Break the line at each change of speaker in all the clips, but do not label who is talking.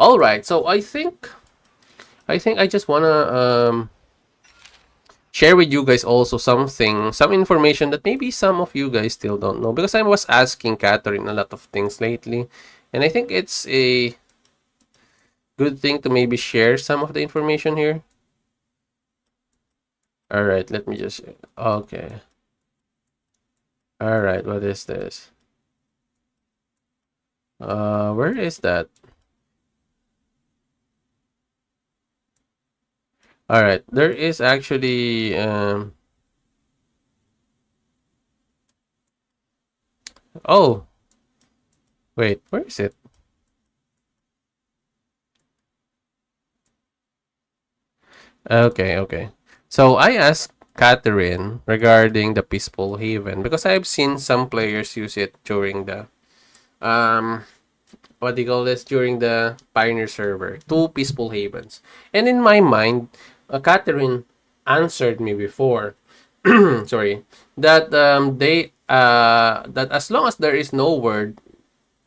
All right, so I just wanna share with you guys also some information that maybe some of you guys still don't know, because I was asking Catherine a lot of things lately, and I think it's a good thing to maybe share some of the information here. All right, let me just okay. All right, what is this? Where is that? All right, there is actually oh, wait, where is it? Okay, okay. So I asked Catherine regarding the Peaceful Haven because I've seen some players use it during the um what do you call this, during the Pioneer server, two Peaceful Havens. And in my mind, Catherine answered me before, sorry, that that as long as there is no word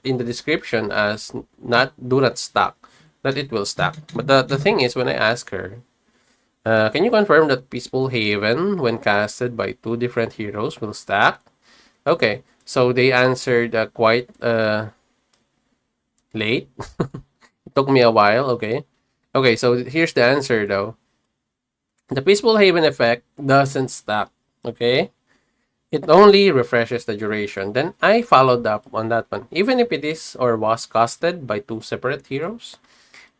in the description as not do not stack, that it will stack. But the thing is, when I ask her, can you confirm that Peaceful Haven, when casted by two different heroes, will stack? Okay, so they answered quite late. It took me a while. Okay, okay. So here's the answer though. The Peaceful Haven effect doesn't stack. Okay, it only refreshes the duration. Then I followed up on that one. Even if it is or was casted by two separate heroes,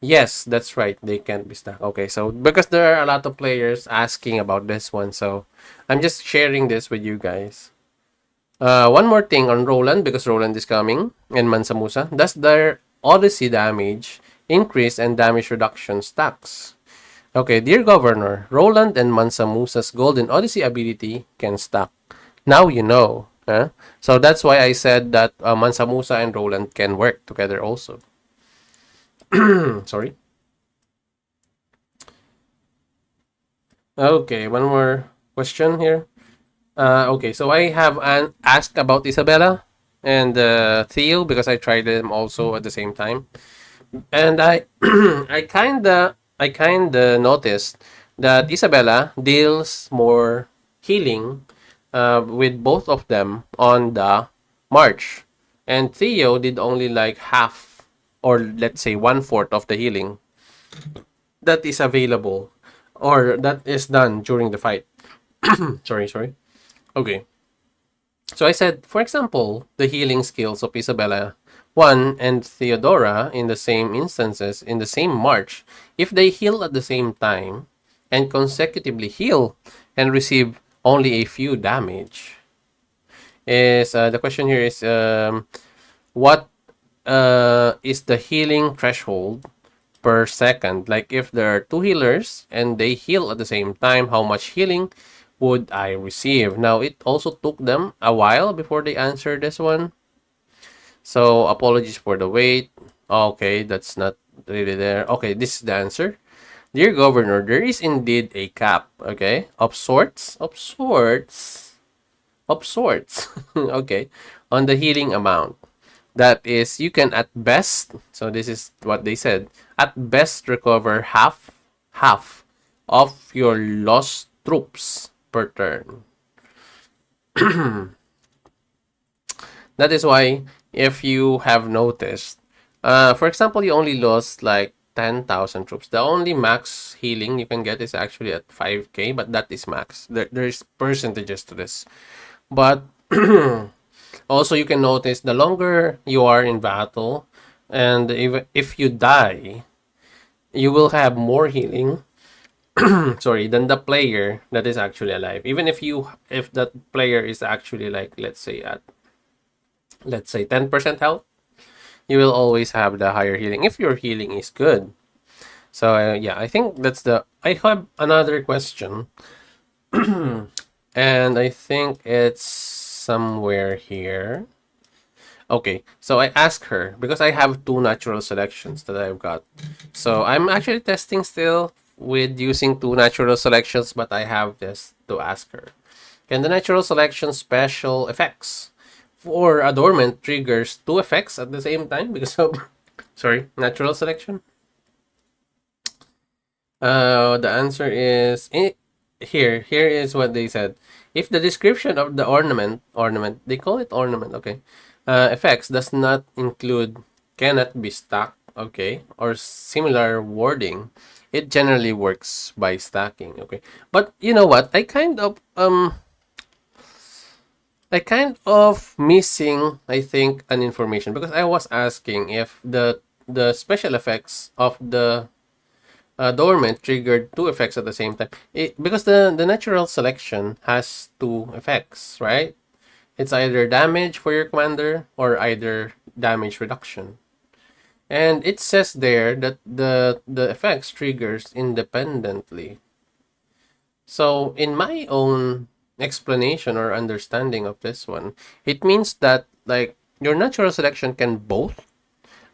yes, that's right. They can't be stuck. Okay, so because there are a lot of players asking about this one, so I'm just sharing this with you guys. One more thing on Roland, because Roland is coming, and Mansa Musa. Does their Odyssey damage increase and damage reduction stacks? Okay, dear Governor, Roland and Mansa Musa's Golden Odyssey ability can stack. Now you know. Huh? So that's why I said that Mansa Musa and Roland can work together also. Sorry. Okay, one more question here. Okay, so I have asked about Isabella and Theo because I tried them also at the same time, and I kinda noticed that Isabella deals more healing with both of them on the March, and Theo did only like half, or let's say one fourth of the healing that is available or that is done during the fight. Sorry, sorry. Okay. So I said, for example, the healing skills of Isabella 1 and Theodora in the same instances in the same march, if they heal at the same time and consecutively heal and receive only a few damage, is the question here is what is the healing threshold per second? Like if there are two healers and they heal at the same time, how much healing would I receive? Now, it also took them a while before they answered this one. So, apologies for the wait. Okay, that's not really there. Okay, this is the answer. Dear Governor, there is indeed a cap, okay, of sorts, okay, on the healing amount. That is, you can at best, so this is what they said, at best recover half of your lost troops per turn. That is why, if you have noticed, for example, you only lost like 10,000 troops. The only max healing you can get is actually at 5k, but that is max. There's percentages to this. But also, you can notice the longer you are in battle, and if you die, you will have more healing. Sorry, than the player that is actually alive. Even if that player is actually like, let's say 10% health, you will always have the higher healing if your healing is good. So yeah, I think that's the. I have another question, and I think it's somewhere here. Okay, so I asked her because I have two natural selections that I've got. So I'm actually testing still with using two natural selections, but I have this to ask her. Can the natural selection special effects for adornment triggers two effects at the same time because of Sorry, natural selection? The answer is here. Here is what they said. If the description of the ornament, they call it ornament, okay, effects does not include cannot be stacked, okay, or similar wording, it generally works by stacking, okay. But you know what? I kind of missing, I think, an information because I was asking if the special effects of the dormant triggered two effects at the same time. Because the natural selection has two effects, right? It's either damage for your commander or either damage reduction. And it says there that the effects triggers independently. So in my own explanation or understanding of this one, it means that like your natural selection can both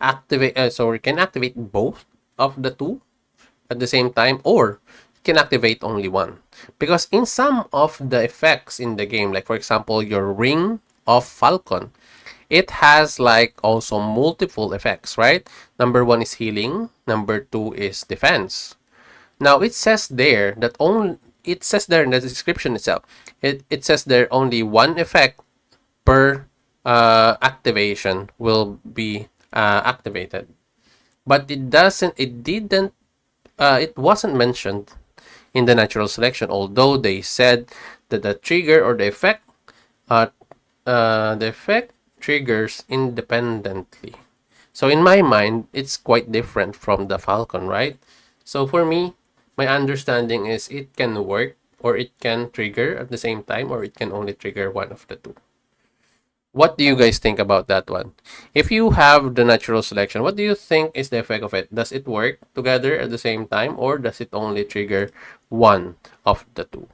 can activate both of the two at the same time, or you can activate only one. Because in some of the effects in the game, like for example, your Ring of Falcon, it has like also multiple effects, right? Number one is healing, number two is defense. Now it says there in the description itself, it says there only one effect per activation will be activated. But it wasn't mentioned in the natural selection, although they said that uh, the effect triggers independently. So in my mind, it's quite different from the Falcon, right? So for me, my understanding is it can work or it can trigger at the same time or it can only trigger one of the two. What do you guys think about that one? If you have the natural selection, what do you think is the effect of it? Does it work together at the same time or does it only trigger one of the two?